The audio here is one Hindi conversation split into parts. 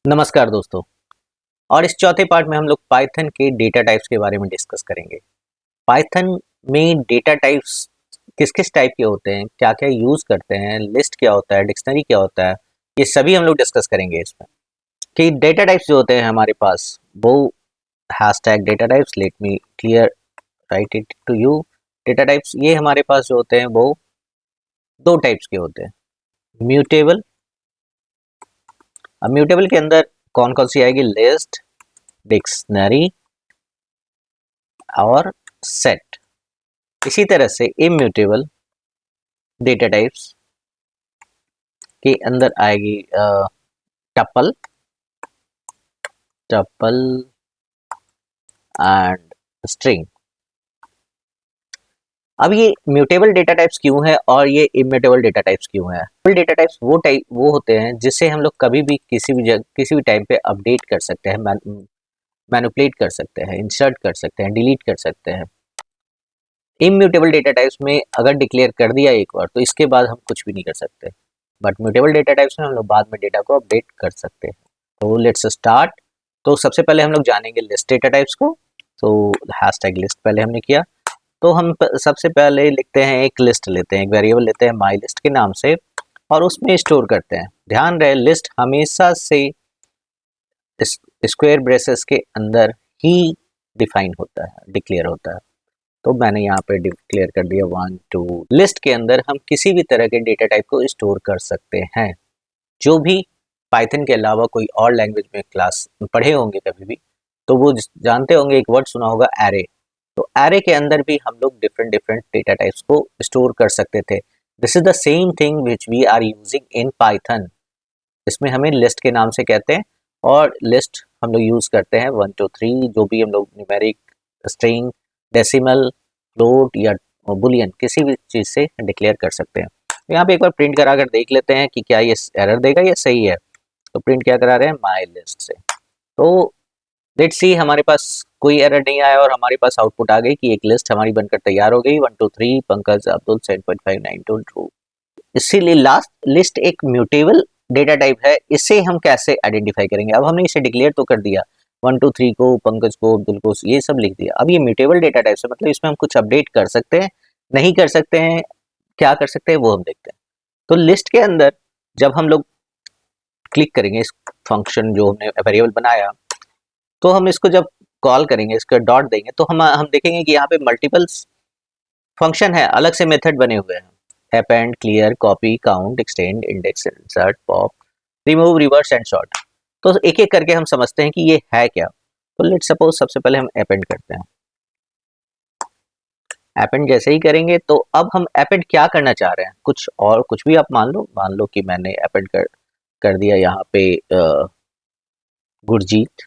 नमस्कार दोस्तों। और इस चौथे पार्ट में हम लोग पाइथन के डेटा टाइप्स के बारे में डिस्कस करेंगे। पाइथन में डेटा टाइप्स किस किस टाइप के होते हैं, क्या क्या यूज़ करते हैं, लिस्ट क्या होता है, डिक्शनरी क्या होता है, ये सभी हम लोग डिस्कस करेंगे इसमें। कि डेटा टाइप्स जो होते हैं हमारे पास, वो hashtag data types, let me clear write it to you. Data types ये हमारे पास जो होते हैं वो दो टाइप्स के होते हैं। म्यूटेबल। अब म्यूटेबल के अंदर कौन कौन सी आएगी? लिस्ट, डिक्शनरी और सेट। इसी तरह से इम्यूटेबल डेटा टाइप्स के अंदर आएगी टपल, टपल एंड स्ट्रिंग। अब ये म्यूटेबल डेटा टाइप्स क्यों है और ये इम्यूटेबल डेटा टाइप्स क्यों है? डेटा टाइप्स वो होते हैं जिसे हम लोग कभी भी किसी भी टाइम पे अपडेट कर सकते हैं, मैनिपुलेट कर सकते हैं, इंसर्ट कर सकते हैं, डिलीट कर सकते हैं। इम्यूटेबल डेटा टाइप्स में अगर डिक्लेयर कर दिया एक बार तो इसके बाद हम कुछ भी नहीं कर सकते, बट म्यूटेबल डेटा टाइप्स में हम लोग बाद में डेटा को अपडेट कर सकते हैं। तो लेट्स स्टार्ट। तो सबसे पहले हम लोग जानेंगे लिस्ट डेटा टाइप्स को। तो हैशटैग लिस्ट पहले हमने किया, तो हम सबसे पहले लिखते हैं, एक लिस्ट लेते हैं, एक वेरिएबल लेते हैं माई लिस्ट के नाम से, और उसमें स्टोर करते हैं। ध्यान रहे, लिस्ट हमेशा से स्क्वायर ब्रेसेस के अंदर ही डिफाइन होता है, डिक्लेयर होता है। तो मैंने यहाँ पे डिक्लेयर कर दिया 1 2। लिस्ट के अंदर हम किसी भी तरह के डेटा टाइप को स्टोर कर सकते हैं। जो भी पाइथन के अलावा कोई और लैंग्वेज में क्लास पढ़े होंगे कभी भी, तो वो जानते होंगे, एक वर्ड सुना होगा एरे। तो एरे के अंदर भी हम लोग डिफरेंट डिफरेंट डेटा टाइप्स को स्टोर कर सकते थे। This is the same thing which we are using in Python. इसमें हमें लिस्ट के नाम से कहते हैं, और लिस्ट हम लोग यूज करते हैं 1 2 3, जो भी हम लोग न्यूमेरिक, स्ट्रिंग, डेसिमल, फ्लोट या बुलियन किसी भी चीज से डिक्लेयर कर सकते हैं। तो यहाँ पे एक बार प्रिंट करा कर देख लेते हैं कि क्या ये एरर देगा या सही है। तो प्रिंट क्या करा रहे हैं? माई लिस्ट से। तो लेट्स सी, हमारे पास कोई एरर नहीं आया और हमारे पास आउटपुट आ गई कि एक लिस्ट हमारी बनकर तैयार हो गई, 1 2 3 पंकज अब्दुल 7.592 ट्रू। इसीलिए लास्ट लिस्ट एक म्यूटेबल डेटा टाइप है। इसे हम कैसे आइडेंटिफाई करेंगे? अब हमने इसे डिक्लेयर तो कर दिया, 1 2 3 को, पंकज को, अब्दुल को, ये सब लिख दिया। अब ये म्यूटेबल डेटा टाइप है, मतलब इसमें हम कुछ अपडेट कर सकते हैं, नहीं कर सकते हैं, क्या कर सकते हैं वो हम देखते हैं। तो लिस्ट के अंदर जब हम लोग क्लिक करेंगे इस फंक्शन जो हमने वेरिएबल बनाया, तो हम इसको जब कॉल करेंगे, इसका डॉट देंगे, तो हम देखेंगे कि यहाँ पे मल्टीपल्स फंक्शन है, अलग से मेथड बने हुए हैं। Append, clear, copy, count, extend, index, insert, pop, remove, reverse and sort. तो एक एक करके हम समझते हैं कि ये है क्या। तो लेट सपोज सबसे पहले हम अपेंड करते हैं। अपेंड जैसे ही करेंगे तो अब हम अपेंड क्या करना चाह रहे हैं, कुछ और कुछ भी आप मान लो कि मैंने अपेंड कर दिया यहाँ पे गुरजीत।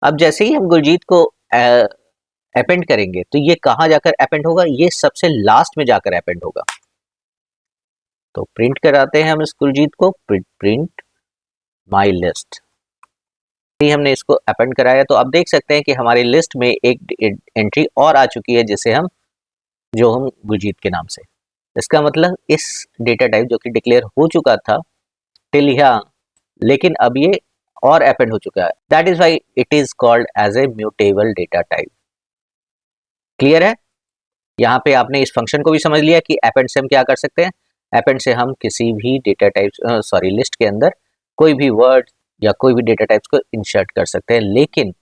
अब जैसे ही हम गुरजीत को अपेंड करेंगे तो ये कहाँ जाकर अपेंड होगा? ये सबसे लास्ट में जाकर अपेंड होगा। तो प्रिंट कराते हैं हम इस गुरजीत को, प्रिंट माई लिस्ट। हमने इसको अपेंड कराया तो अब देख सकते हैं कि हमारी लिस्ट में एक एंट्री और आ चुकी है, जिसे हम गुरजीत के नाम से। इसका मतलब इस डेटा टाइप जो कि डिक्लेयर हो चुका था टिल यहाँ, लेकिन अब ये और अपेंड हो चुका है। That is why it is called as a mutable data type. Clear है? यहाँ पे आपने इस फंक्शन को भी समझ लिया कि अपेंड से हम क्या कर सकते हैं। अपेंड से हम किसी भी डेटा टाइप लिस्ट के अंदर कोई भी वर्ड या कोई भी डेटा टाइप्स को इंसर्ट कर सकते हैं, लेकिन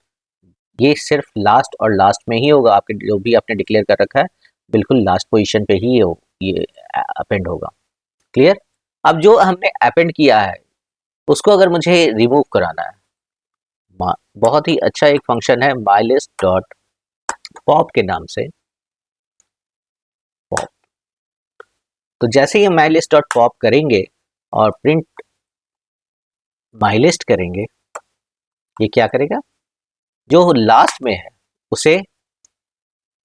ये सिर्फ लास्ट और लास्ट में ही होगा। आपके जो भी आपने डिक्लेयर कर रखा है, बिल्कुल लास्ट पोजीशन पे ही ये अपेंड होगा। क्लियर? अब जो हमने अपेंड किया है उसको अगर मुझे रिमूव कराना है, बहुत ही अच्छा एक फंक्शन है माइलिस्ट डॉट पॉप के नाम से। पॉप, तो जैसे ही हम माइलिस्ट डॉट पॉप करेंगे और प्रिंट माइलिस्ट करेंगे, ये क्या करेगा? जो लास्ट में है उसे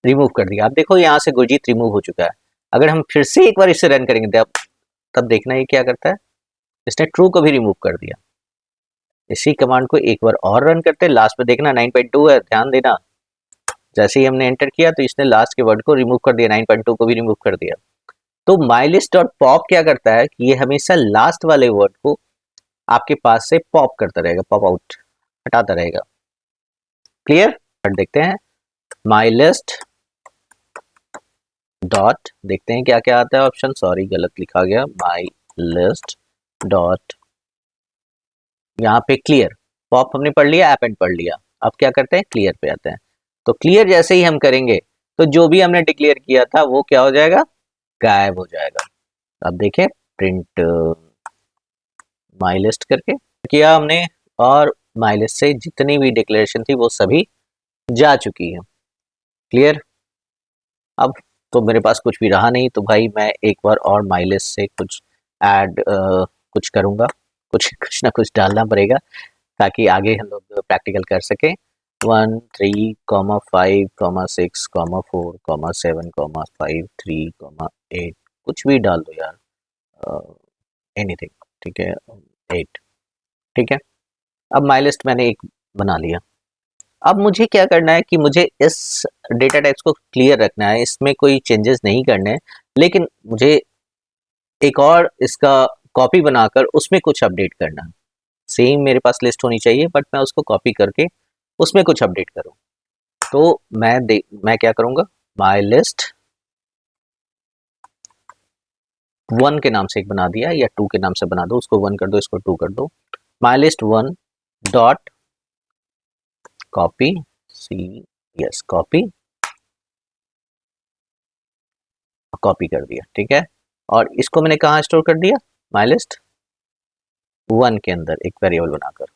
रिमूव कर दिया। आप देखो यहाँ से गुरजीत रिमूव हो चुका है। अगर हम फिर से एक बार इसे रन करेंगे तब देखना ये क्या करता है। इसने ट्रू को भी रिमूव कर दिया। इसी कमांड को एक बार और रन करते हैं। लास्ट में देखना 9.2 है, ध्यान देना। जैसे ही हमने एंटर किया तो इसने लास्ट के वर्ड को रिमूव कर दिया, 9.2 को भी रिमूव कर दिया। तो माइलिस्ट डॉट पॉप क्या करता है कि ये हमेशा लास्ट वाले वर्ड को आपके पास से पॉप करता रहेगा, पॉप आउट हटाता रहेगा। क्लियर? देखते हैं माई लिस्ट डॉट, देखते हैं क्या क्या आता है ऑप्शन, सॉरी गलत लिखा गया, माई लिस्ट डॉट, यहाँ पे क्लियर, पॉप हमने पढ़ लिया, एपेंड पढ़ लिया, अब क्या करते हैं क्लियर पे आते हैं। तो क्लियर जैसे ही हम करेंगे तो जो भी हमने डिक्लेयर किया था वो क्या हो जाएगा, गायब हो जाएगा। अब देखें प्रिंट माई लिस्ट करके किया हमने, और माई लिस्ट से जितनी भी डिक्लेरेशन थी वो सभी जा चुकी है। क्लियर? अब तो मेरे पास कुछ भी रहा नहीं, तो भाई मैं एक बार और माई लिस्ट से कुछ ऐड कुछ करूँगा, कुछ ना कुछ डालना पड़ेगा ताकि आगे हम लोग प्रैक्टिकल कर सकें। 1 3 5 6 4 7 5 3 8, कुछ भी डाल दो यार, एनीथिंग, ठीक है, 8, ठीक है। अब माई लिस्ट मैंने एक बना लिया। अब मुझे क्या करना है कि मुझे इस डेटा टाइप्स को क्लियर रखना है, इसमें कोई चेंजेस नहीं करने हैं, लेकिन मुझे एक और इसका कॉपी बनाकर उसमें कुछ अपडेट करना है। सेम मेरे पास लिस्ट होनी चाहिए बट मैं उसको कॉपी करके उसमें कुछ अपडेट करूँ। तो मैं क्या करूँगा, माई लिस्ट 1 के नाम से एक बना दिया, या 2 के नाम से बना दो, उसको 1 कर दो, इसको 2 कर दो। माई list 1 dot copy, copy, copy कर दिया, ठीक है। और इसको मैंने कहाँ स्टोर कर दिया, माई लिस्ट 1 के अंदर एक वेरिएबल बनाकर,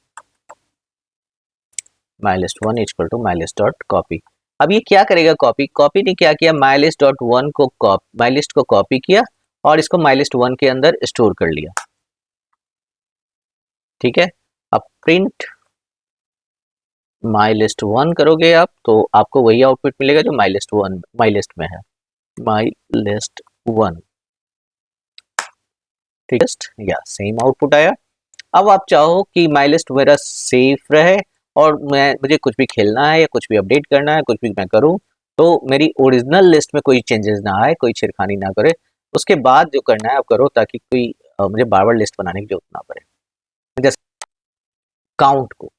my list 1 equal to my list dot copy. अब ये क्या करेगा, कॉपी ने क्या किया, माई लिस्ट डॉट 1 को माई लिस्ट को कॉपी किया और इसको माई लिस्ट 1 के अंदर स्टोर कर लिया, ठीक है। अब प्रिंट माई लिस्ट 1 करोगे आप तो आपको वही आउटपुट मिलेगा जो माई लिस्ट में है, माई लिस्ट 1, ठीक है, या सेम आउटपुट आया। अब आप चाहो कि माई लिस्ट मेरा सेफ रहे और मुझे कुछ भी खेलना है या कुछ भी अपडेट करना है, कुछ भी मैं करूं तो मेरी ओरिजिनल लिस्ट में कोई चेंजेस ना आए, कोई छेड़खानी ना करे, उसके बाद जो करना है आप करो, ताकि कोई मुझे बार बार लिस्ट बनाने की जरूरत ना पड़े। जैसे काउंट को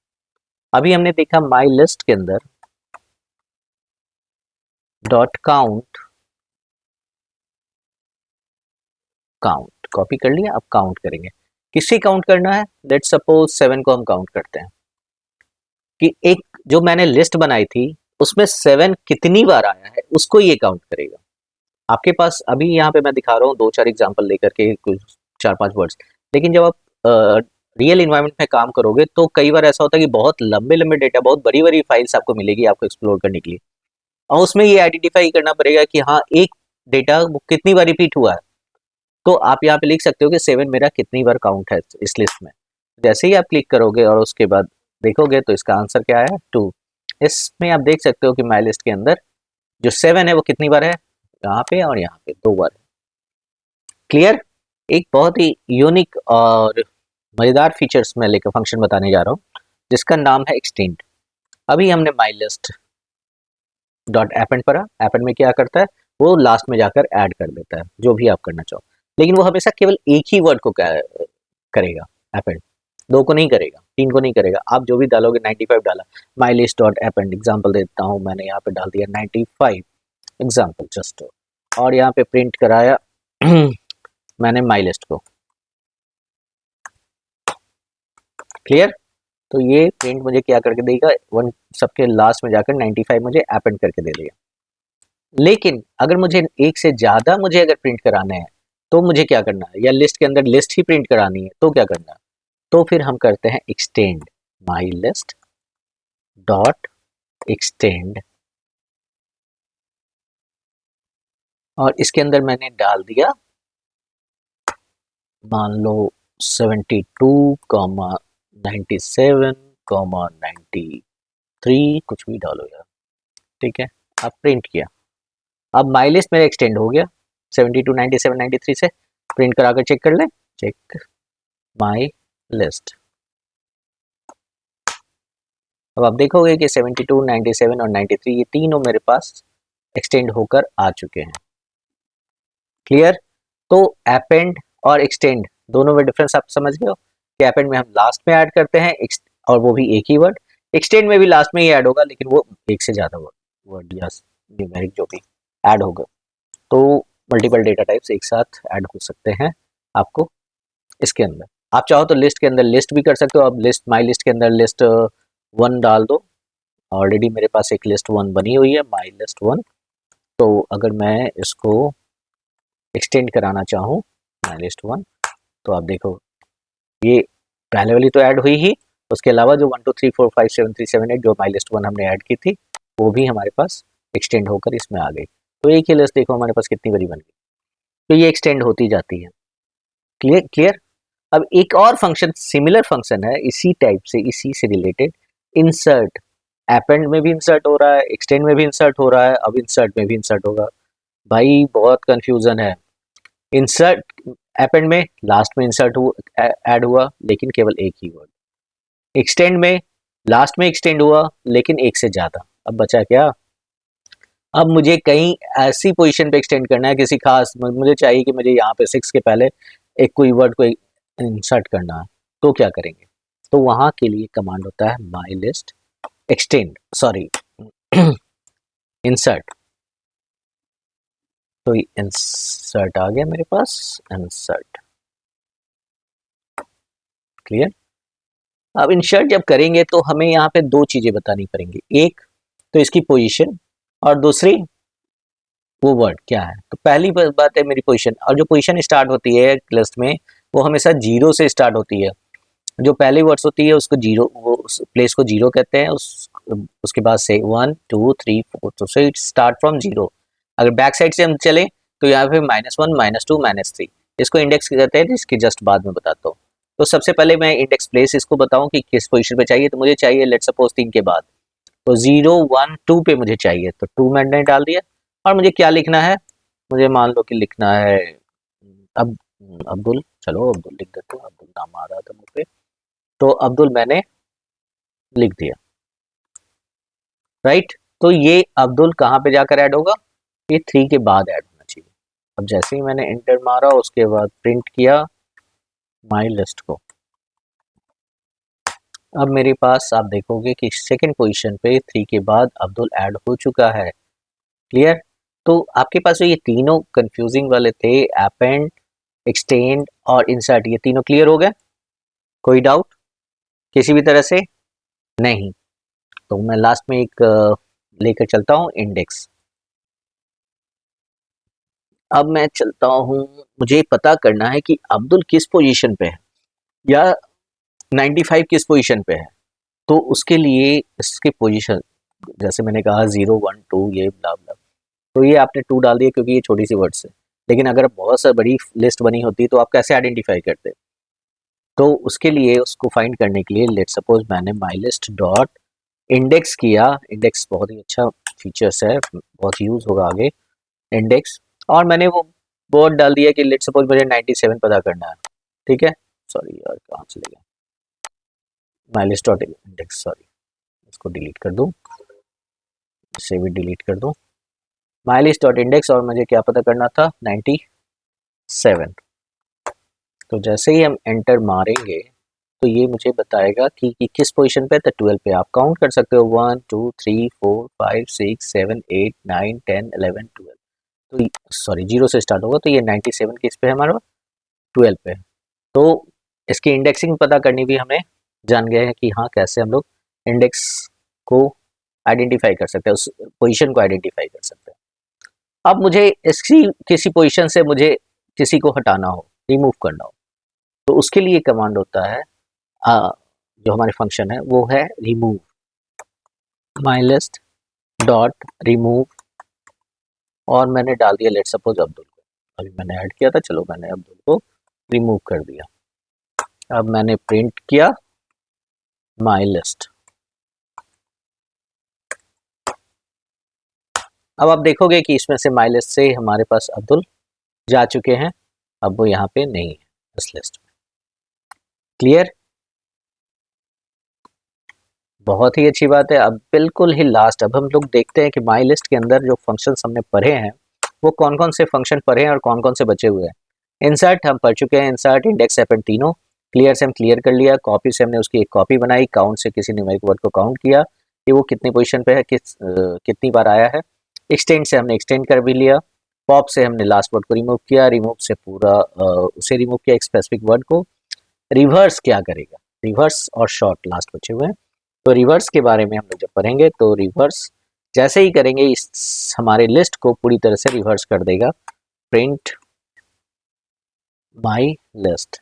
अभी हमने देखा माई लिस्ट के अंदर डॉट काउंट, काउंट कॉपी कर लिया, अब काउंट करेंगे, किससे काउंट करना है, लेट्स सपोज 7 को हम काउंट करते हैं कि एक जो मैंने लिस्ट बनाई थी उसमें 7 कितनी बार आया है उसको ये काउंट करेगा। आपके पास अभी यहाँ पे मैं दिखा रहा हूँ 2-4 एग्जांपल लेकर के कुछ 4-5 वर्ड्स, लेकिन जब आप रियल इन्वायरमेंट में काम करोगे तो कई बार ऐसा होता है कि बहुत लंबे लंबे डेटा, बहुत बड़ी बड़ी फाइल्स आपको मिलेगी आपको एक्सप्लोर करने के लिए, और उसमें ये आइडेंटिफाई करना पड़ेगा कि हाँ एक डेटा वो कितनी बार रिपीट हुआ है। तो आप यहाँ पे लिख सकते हो कि 7 मेरा कितनी बार काउंट है इस लिस्ट में। जैसे ही आप क्लिक करोगे और उसके बाद देखोगे तो इसका आंसर क्या है, 2। इसमें आप देख सकते हो कि माई लिस्ट के अंदर जो 7 है वो कितनी बार है, यहाँ पे और यहाँ पे 2 बार है। क्लियर? एक बहुत ही यूनिक और मजेदार फीचर्स में लेकर फंक्शन बताने जा रहा हूँ जिसका नाम है एक्सटेंड। अभी हमने माई लिस्ट डॉट एपेंड पढ़ा, एपेंड में क्या करता है वो लास्ट में जाकर ऐड कर देता है जो भी आप करना चाहो, लेकिन वो हमेशा केवल एक ही वर्ड को करेगा, एपेंड 2 को नहीं करेगा, 3 को नहीं करेगा। आप जो भी डालोगे 95 डाला, my list dot append example देता हूँ, मैंने यहाँ पे डाल दिया 95 एग्जाम्पल जस्ट, और यहाँ पे प्रिंट कराया मैंने माई लिस्ट को। क्लियर? तो ये प्रिंट मुझे क्या करके देगा, वन सबके लास्ट में जाकर 95 मुझे अपेंड करके दे देगा। लेकिन अगर मुझे एक से ज्यादा मुझे अगर प्रिंट कराना है तो मुझे क्या करना है, या लिस्ट के अंदर लिस्ट ही प्रिंट करानी है तो क्या करना है, तो फिर हम करते हैं एक्सटेंड, माई लिस्ट डॉट एक्सटेंड, और इसके अंदर मैंने डाल दिया मान लो 72, 97, 93, कुछ भी डालो यार, ठीक है। अब प्रिंट किया, अब माई लिस्ट मेरा एक्सटेंड हो गया 72, 97, 93 से, प्रिंट करा कर चेक कर ले, चेक माई लिस्ट। अब आप देखोगे कि 72, 97 और 93 ये तीनों मेरे पास एक्सटेंड होकर आ चुके हैं। क्लियर? तो अपेंड और एक्सटेंड दोनों में डिफरेंस आप समझ गए हो। कि अपेंड में हम लास्ट में ऐड करते हैं और वो भी एक ही वर्ड, एक्सटेंड में भी लास्ट में ही ऐड होगा लेकिन वो एक से ज़्यादा वर्ड या न्यूमेरिक जो भी ऐड होगा। तो मल्टीपल डेटा टाइप्स एक साथ ऐड हो सकते हैं आपको इसके अंदर। आप चाहो तो लिस्ट के अंदर लिस्ट भी कर सकते हो। अब लिस्ट माई लिस्ट के अंदर लिस्ट 1 डाल दो। ऑलरेडी मेरे पास एक लिस्ट 1 बनी हुई है, माई लिस्ट 1। तो अगर मैं इसको एक्सटेंड कराना चाहूँ माई लिस्ट 1, तो आप देखो ये पहले वाली तो ऐड हुई ही, उसके अलावा जो 1 2 3 4 5 7 3 7 8 जो माई लिस्ट 1 हमने ऐड की थी वो भी हमारे पास एक्सटेंड होकर इसमें आ गई। तो एक ही लिस्ट देखो हमारे पास कितनी बड़ी बन गई। तो ये एक्सटेंड होती जाती है। Clear clear. अब एक और फंक्शन, सिमिलर फंक्शन है इसी टाइप से, इसी से रिलेटेड, इंसर्ट। अपेंड में भी इंसर्ट हो रहा है, एक्सटेंड में भी इंसर्ट हो रहा है, अब इंसर्ट में भी इंसर्ट होगा। भाई बहुत कंफ्यूजन है। इंसर्ट अपेंड में लास्ट में इंसर्ट ऐड हुआ लेकिन केवल एक ही वर्ड। एक्सटेंड में लास्ट में एक्सटेंड हुआ लेकिन एक से ज्यादा। अब बचा क्या? अब मुझे कहीं ऐसी पोजीशन पे एक्सटेंड करना है किसी खास, मुझे चाहिए कि मुझे यहाँ पे 6 के पहले एक कोई वर्ड को इंसर्ट करना है, तो क्या करेंगे? तो वहां के लिए कमांड होता है my list extend, sorry insert. तो इंसर्ट आ गया मेरे पास, इंसर्ट। क्लियर। अब इंसर्ट जब करेंगे तो हमें यहाँ पे दो चीजें बतानी पड़ेंगी, एक तो इसकी पोजीशन और दूसरी वो वर्ड क्या है। तो पहली बात है मेरी पोजीशन, और जो पोजीशन स्टार्ट होती है लिस्ट में वो हमेशा 0 से स्टार्ट होती है। जो पहली वर्ड्स होती है उसको 0, वो उस प्लेस को 0 कहते हैं। उसके बाद से 1 2 3 4, तो से इट स्टार्ट फ्रॉम 0। अगर बैक साइड से हम चलें तो यहाँ पे -1 -2 -3, इसको इंडेक्स कहते हैं, इसके जस्ट बाद में बताता हूँ। तो सबसे पहले मैं इंडेक्स प्लेस इसको बताऊं कि किस पोजीशन पे चाहिए। तो मुझे चाहिए लेट सपोज 3 के बाद, तो 0 1 2 पे मुझे चाहिए, तो 2 मैंने डाल दिया। और मुझे क्या लिखना है, मुझे मान लो कि लिखना है अब अब्दुल, चलो अब्दुल लिख देते हैं, अब्दुल नाम आ रहा था मुझ पे, तो अब्दुल मैंने लिख दिया। राइट। तो ये अब्दुल कहाँ पे जाकर ऐड होगा? ये 3 के बाद ऐड होना चाहिए। अब जैसे ही मैंने एंटर मारा उसके बाद प्रिंट किया माई लिस्ट को, अब मेरे पास आप देखोगे कि सेकंड पोजीशन पे 3 के बाद अब्दुल ऐड हो चुका है। क्लियर। तो आपके पास जो ये तीनों कंफ्यूजिंग वाले थे, अपेंड, एक्सटेंड और इंसर्ट, ये तीनों क्लियर हो गए? कोई डाउट किसी भी तरह से? नहीं। तो मैं लास्ट में एक लेकर चलता हूँ इंडेक्स। अब मैं चलता हूँ, मुझे पता करना है कि अब्दुल किस पोजीशन पे है या 95 किस पोजीशन पे है। तो उसके लिए इसके पोजीशन, जैसे मैंने कहा 0 1 2 ये ब्ला ब्ला, तो ये आपने 2 डाल दिया क्योंकि ये छोटी सी वर्ड्स है। लेकिन अगर बहुत सा बड़ी लिस्ट बनी होती तो आप कैसे आइडेंटिफाई करते? तो उसके लिए, उसको फाइंड करने के लिए, लेट सपोज मैंने माई लिस्ट डॉट इंडेक्स किया। इंडेक्स बहुत ही अच्छा फीचर्स है, बहुत यूज होगा आगे इंडेक्स। और मैंने वो वर्ड डाल दिया कि लेट सपोज मुझे 97 पता करना है। ठीक है, सॉरी यार कहाँ चले गए, माई लिस्ट डॉट इंडेक्स, सॉरी इसको डिलीट कर दूँ, इसे भी डिलीट कर दूँ। माई लिस्ट डॉट इंडेक्स, और मुझे क्या पता करना था? 97। तो जैसे ही हम एंटर मारेंगे तो ये मुझे बताएगा कि किस पोजीशन पे है। तो 12 पे आप काउंट कर सकते हो, 1 2 3 4 5 6 7 8 9 10 11 12। तो सॉरी 0 से स्टार्ट होगा, तो ये 97 किस पे है हमारा? 12 पे। तो इसकी इंडेक्सिंग पता करनी भी हमें जान गए हैं कि हाँ कैसे हम लोग इंडेक्स को आइडेंटिफाई कर सकते हैं, उस पोजीशन को आइडेंटिफाई कर सकते हैं। अब मुझे इसकी किसी पोजीशन से मुझे किसी को हटाना हो, रिमूव करना हो, तो उसके लिए कमांड होता है जो हमारे फंक्शन है वो है रिमूव। माई लिस्ट डॉट रिमूव, और मैंने डाल दिया लेट सपोज अब्दुल को। अभी मैंने ऐड किया था, चलो मैंने अब्दुल को रिमूव कर दिया। अब मैंने प्रिंट किया माई लिस्ट। अब आप देखोगे कि इसमें से माई लिस्ट से हमारे पास अब्दुल जा चुके हैं, अब वो यहाँ पे नहीं है इस लिस्ट में। क्लियर। बहुत ही अच्छी बात है। अब बिल्कुल ही लास्ट, अब हम लोग देखते हैं कि माई लिस्ट के अंदर जो फंक्शंस हमने पढ़े हैं वो कौन कौन से फंक्शन पढ़े हैं और कौन कौन से बचे हुए हैं। इंसर्ट हम पढ़ चुके हैं, इंसर्ट इंडेक्स अपेंड तीनों। क्लियर से हम क्लियर कर लिया, कॉपी से हमने उसकी एक कॉपी बनाई, काउंट से किसी न्यूमेरिक वर्ड को काउंट किया कि वो कितनी पोजीशन पे है, कितनी बार आया है। एक्सटेंड से हमने एक्सटेंड कर भी लिया। पॉप से हमने लास्ट वर्ड को रिमूव किया, रिमूव से पूरा उसे रिमूव किया एक स्पेसिफिक वर्ड को। रिवर्स क्या करेगा, रिवर्स और शॉर्ट लास्ट बचे हुए हैं। तो रिवर्स के बारे में हम लोग जब पढ़ेंगे तो रिवर्स जैसे ही करेंगे इस हमारे लिस्ट को पूरी तरह से रिवर्स कर देगा। Print my list.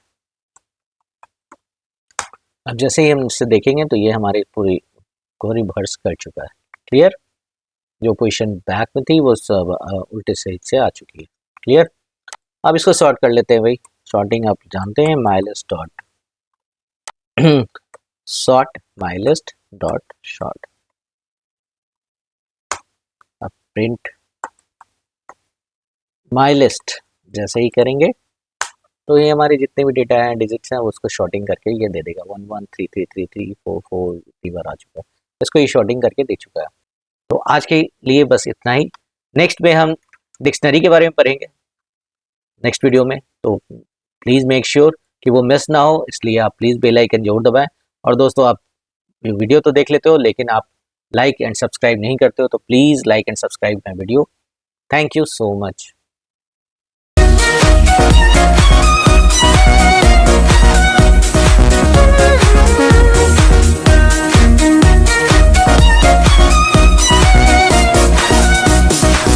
अब जैसे ही हम इसे देखेंगे तो ये हमारी पूरी को रिवर्स कर चुका है। क्लियर, जो पोजीशन बैक में थी वो सब उल्टे साइड से आ चुकी है। क्लियर, अब इसको सॉर्ट कर लेते हैं भाई। सॉर्टिंग आप जानते हैं, माई लिस्ट डॉट सॉर्ट माई लिस्ट डॉट शॉर्ट। अब प्रिंट माई लिस्ट जैसे ही करेंगे तो ये हमारे जितने भी डेटा हैं, डिजिट्स हैं, उसको शॉर्टिंग करके ये दे देगा 11333344 इतनी बार आ चुका है, इसको ये शॉर्टिंग करके दे चुका है। तो आज के लिए बस इतना ही। नेक्स्ट में हम डिक्शनरी के बारे में पढ़ेंगे नेक्स्ट वीडियो में, तो प्लीज़ मेक श्योर कि वो मिस ना हो, इसलिए आप प्लीज़ बेल आइकन जरूर दबाएं। और दोस्तों, आप वीडियो तो देख लेते हो लेकिन आप लाइक एंड सब्सक्राइब नहीं करते हो, तो please like and subscribe my video. Thank you so much.